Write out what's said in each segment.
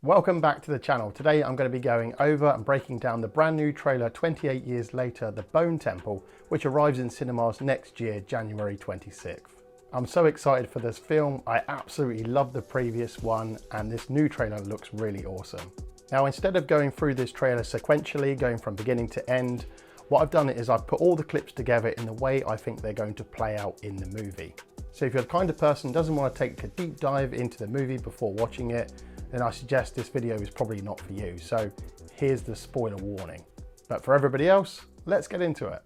Welcome back to the channel. Today I'm going to be going over and breaking down the brand new trailer 28 years later, The Bone Temple, which arrives in cinemas next year, January 26th. I'm so excited for this film. I absolutely love the previous one and this new trailer looks really awesome. Now, instead of going through this trailer sequentially, going from beginning to end, what I've done is I've put all the clips together in the way I think they're going to play out in the movie. So if you're the kind of person who doesn't want to take a deep dive into the movie before watching it, then I suggest this video is probably not for you. So here's the spoiler warning. But for everybody else, let's get into it.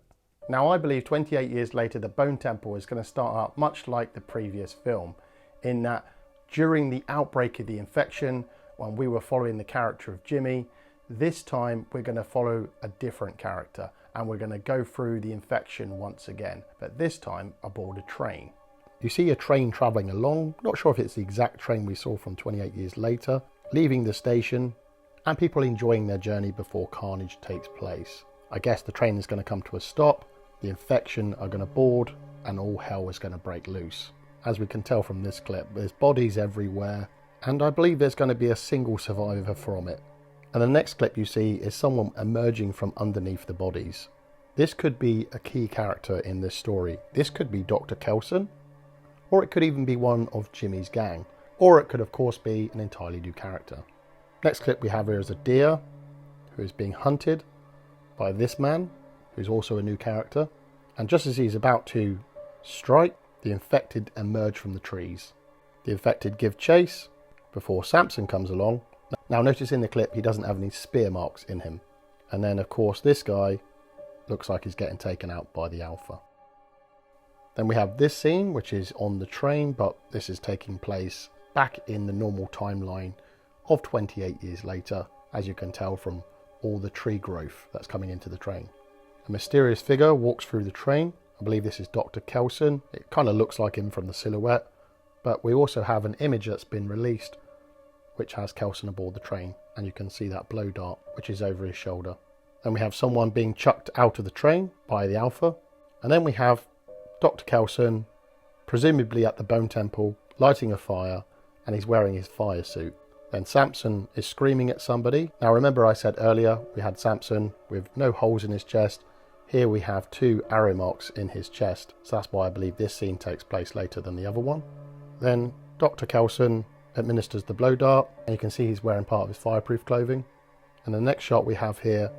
Now, I believe 28 years later, The Bone Temple is going to start out much like the previous film, in that during the outbreak of the infection, when we were following the character of Jimmy, this time we're going to follow a different character and we're going to go through the infection once again, but this time aboard a train. You see a train travelling along, not sure if it's the exact train we saw from 28 years later, leaving the station, and people enjoying their journey before carnage takes place. I guess the train is going to come to a stop, the infection are going to board, and all hell is going to break loose. As we can tell from this clip, there's bodies everywhere, and I believe there's going to be a single survivor from it. And the next clip you see is someone emerging from underneath the bodies. This could be a key character in this story. This could be Dr. Kelson, or it could even be one of Jimmy's gang, or it could of course be an entirely new character. Next clip we have here is a deer who is being hunted by this man, who's also a new character, and just as he's about to strike, the infected emerge from the trees. The infected give chase before Samson comes along. Now notice in the clip he doesn't have any spear marks in him, and then of course this guy looks like he's getting taken out by the alpha. Then we have this scene, which is on the train, but this is taking place back in the normal timeline of 28 years later, as you can tell from all the tree growth that's coming into the train. A mysterious figure walks through the train. I believe this is Dr. Kelson. It kind of looks like him from the silhouette, but we also have an image that's been released which has Kelson aboard the train, and you can see that blow dart which is over his shoulder. Then we have someone being chucked out of the train by the alpha, and then we have Dr. Kelson, presumably at the Bone Temple, lighting a fire, and he's wearing his fire suit. Then Samson is screaming at somebody. Now remember I said earlier we had Samson with no holes in his chest. Here we have 2 arrow marks in his chest, so that's why I believe this scene takes place later than the other one. Then Dr. Kelson administers the blow dart, and you can see he's wearing part of his fireproof clothing. And the next shot we have here,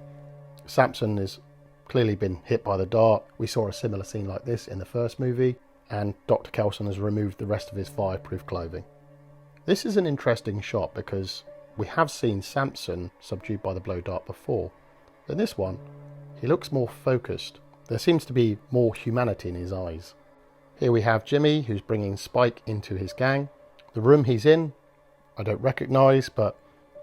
Samson is clearly been hit by the dart. We saw a similar scene like this in the first movie, and Dr. Kelson has removed the rest of his fireproof clothing. This is an interesting shot because we have seen Samson subdued by the blow dart before. In this one, he looks more focused. There seems to be more humanity in his eyes. Here we have Jimmy, who's bringing Spike into his gang. The room he's in, I don't recognise, but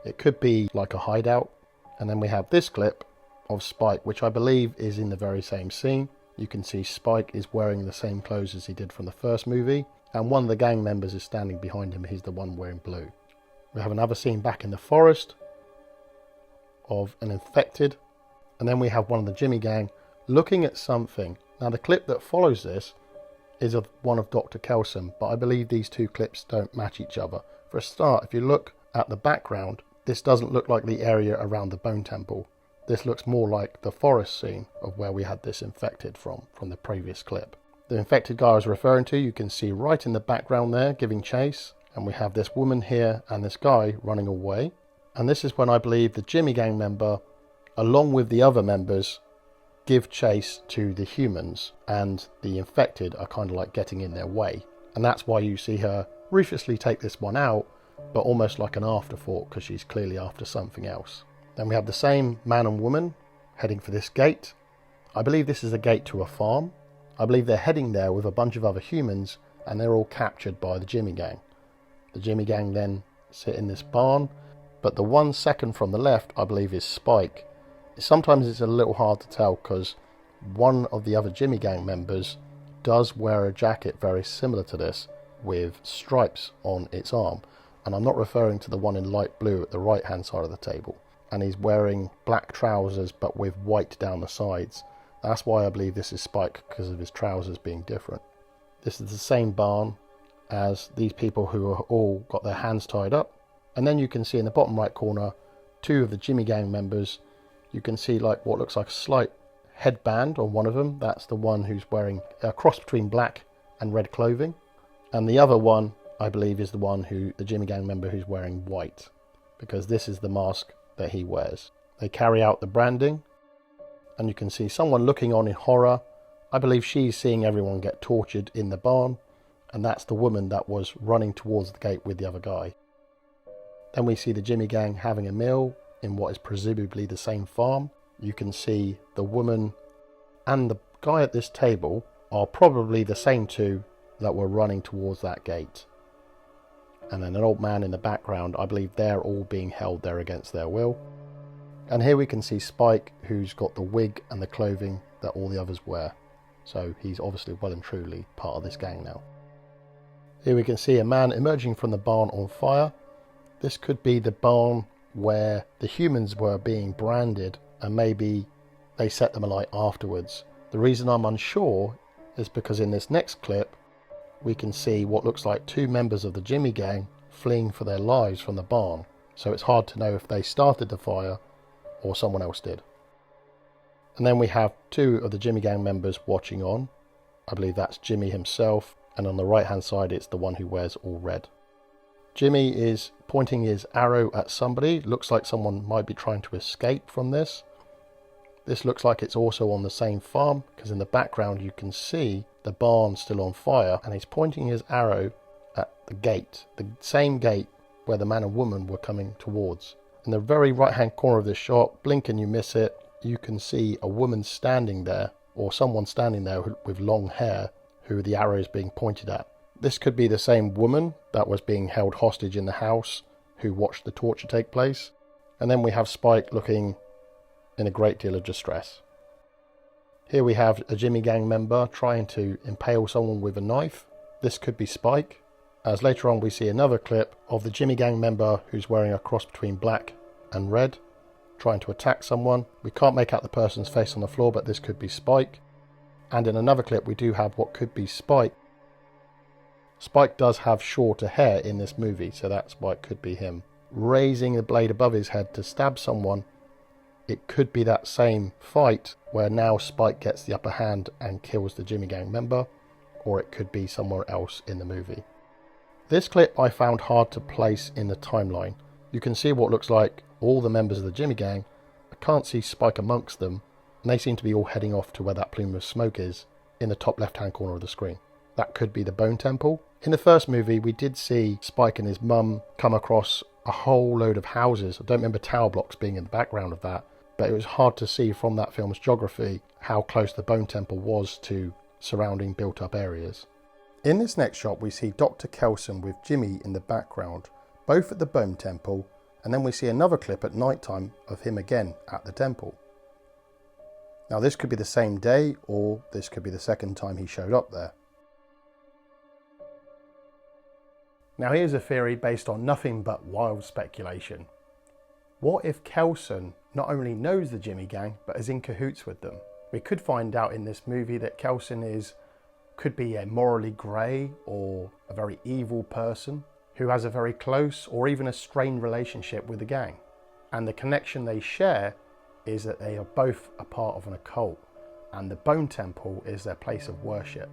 it could be like a hideout. And then we have this clip of Spike, which I believe is in the very same scene. You can see Spike is wearing the same clothes as he did from the first movie, and one of the gang members is standing behind him. He's the one wearing blue. We have another scene back in the forest of an infected, and then we have one of the Jimmy gang looking at something. Now the clip that follows this is of one of Dr. Kelson, but I believe these 2 clips don't match each other. For a start, if you look at the background, this doesn't look like the area around the Bone Temple. This looks more like the forest scene of where we had this infected from the previous clip. The infected guy I was referring to, you can see right in the background there, giving chase. And we have this woman here and this guy running away. And this is when I believe the Jimmy gang member, along with the other members, give chase to the humans. And the infected are kind of like getting in their way. And that's why you see her ruthlessly take this one out, but almost like an afterthought because she's clearly after something else. Then we have the same man and woman heading for this gate. I believe this is a gate to a farm. I believe they're heading there with a bunch of other humans, and they're all captured by the Jimmy gang. The Jimmy gang then sit in this barn, but the 1 second from the left I believe is Spike. Sometimes it's a little hard to tell because one of the other Jimmy gang members does wear a jacket very similar to this with stripes on its arm, and I'm not referring to the one in light blue at the right hand side of the table. And he's wearing black trousers but with white down the sides. That's why I believe this is Spike, because of his trousers being different. This is the same barn as these people who are all got their hands tied up. And then you can see in the bottom right corner, two of the Jimmy Gang members. You can see like what looks like a slight headband on one of them. That's the one who's wearing a cross between black and red clothing. And the other one, I believe, is the Jimmy Gang member who's wearing white, because this is the mask that he wears. They carry out the branding, and you can see someone looking on in horror. I believe she's seeing everyone get tortured in the barn, and that's the woman that was running towards the gate with the other guy. Then we see the Jimmy Gang having a meal in what is presumably the same farm. You can see the woman and the guy at this table are probably the same two that were running towards that gate. And then an old man in the background, I believe they're all being held there against their will. And here we can see Spike, who's got the wig and the clothing that all the others wear. So he's obviously well and truly part of this gang now. Here we can see a man emerging from the barn on fire. This could be the barn where the humans were being branded, and maybe they set them alight afterwards. The reason I'm unsure is because in this next clip we can see what looks like two members of the Jimmy Gang fleeing for their lives from the barn. So it's hard to know if they started the fire or someone else did. And then we have two of the Jimmy Gang members watching on. I believe that's Jimmy himself, and on the right hand side it's the one who wears all red. Jimmy is pointing his arrow at somebody. Looks like someone might be trying to escape from this. This looks like it's also on the same farm, because in the background you can see the barn still on fire, and he's pointing his arrow at the gate, the same gate where the man and woman were coming towards. In the very right hand corner of this shot, blink and you miss it, you can see a woman standing there, or someone standing there with long hair, who the arrow is being pointed at. This could be the same woman that was being held hostage in the house, who watched the torture take place. And then we have Spike looking in a great deal of distress. Here we have a Jimmy Gang member trying to impale someone with a knife. This could be Spike, as later on we see another clip of the Jimmy Gang member who's wearing a cross between black and red, trying to attack someone. We can't make out the person's face on the floor, but this could be Spike. And in another clip we do have what could be Spike. Spike does have shorter hair in this movie, so that's why it could be him. Raising the blade above his head to stab someone. It could be that same fight where now Spike gets the upper hand and kills the Jimmy Gang member, or it could be somewhere else in the movie. This clip I found hard to place in the timeline. You can see what looks like all the members of the Jimmy Gang. I can't see Spike amongst them, and they seem to be all heading off to where that plume of smoke is in the top left hand corner of the screen. That could be the Bone Temple. In the first movie we did see Spike and his mum come across a whole load of houses. I don't remember tower blocks being in the background of that, but it was hard to see from that film's geography how close the Bone Temple was to surrounding built up areas. In this next shot we see Dr. Kelson with Jimmy in the background, both at the Bone Temple, and then we see another clip at night time of him again at the temple. Now this could be the same day, or this could be the second time he showed up there. Now here's a theory based on nothing but wild speculation. What if Kelson not only knows the Jimmy Gang, but is in cahoots with them? We could find out in this movie that Kelson could be a morally grey or a very evil person who has a very close or even a strained relationship with the gang. And the connection they share is that they are both a part of an occult, and the Bone Temple is their place of worship.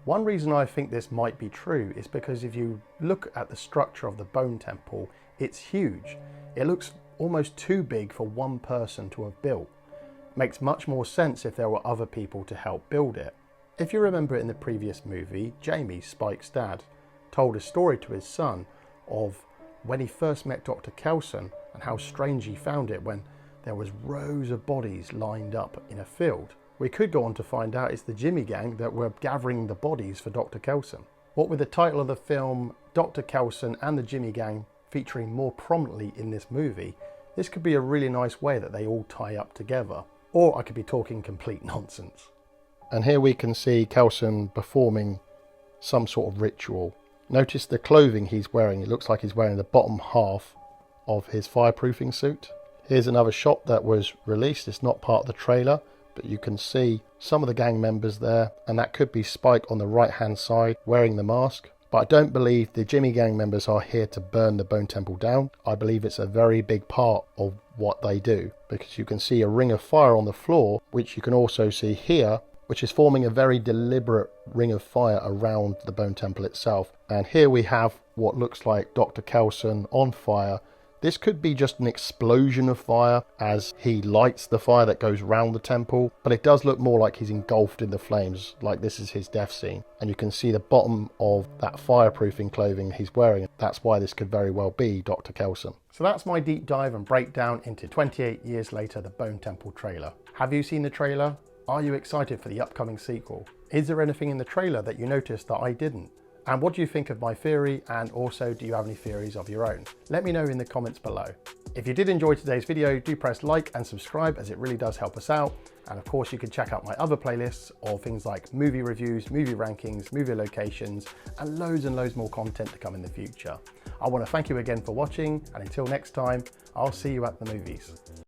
One reason I think this might be true is because if you look at the structure of the Bone Temple, it's huge. It looks almost too big for one person to have built. Makes much more sense if there were other people to help build it. If you remember in the previous movie, Jamie, Spike's dad, told a story to his son of when he first met Dr. Kelson and how strange he found it when there was rows of bodies lined up in a field. We could go on to find out it's the Jimmy Gang that were gathering the bodies for Dr. Kelson. What with the title of the film, Dr. Kelson and the Jimmy Gang featuring more prominently in this movie, this could be a really nice way that they all tie up together. Or I could be talking complete nonsense. And here we can see Kelson performing some sort of ritual. Notice the clothing he's wearing. It looks like he's wearing the bottom half of his fireproofing suit. Here's another shot that was released. It's not part of the trailer, but you can see some of the gang members there, and that could be Spike on the right hand side wearing the mask. But I don't believe the Jimmy Gang members are here to burn the Bone Temple down. I believe it's a very big part of what they do, because you can see a ring of fire on the floor, which you can also see here, which is forming a very deliberate ring of fire around the Bone Temple itself. And here we have what looks like Dr. Kelson on fire. This could be just an explosion of fire as he lights the fire that goes round the temple, but it does look more like he's engulfed in the flames, like this is his death scene. And you can see the bottom of that fireproofing clothing he's wearing. That's why this could very well be Dr. Kelson. So that's my deep dive and breakdown into 28 years later, the Bone Temple trailer. Have you seen the trailer? Are you excited for the upcoming sequel? Is there anything in the trailer that you noticed that I didn't? And what do you think of my theory? And also, do you have any theories of your own? Let me know in the comments below. If you did enjoy today's video, do press like and subscribe, as it really does help us out. And of course, you can check out my other playlists of things like movie reviews, movie rankings, movie locations, and loads more content to come in the future. I want to thank you again for watching, and until next time, I'll see you at the movies.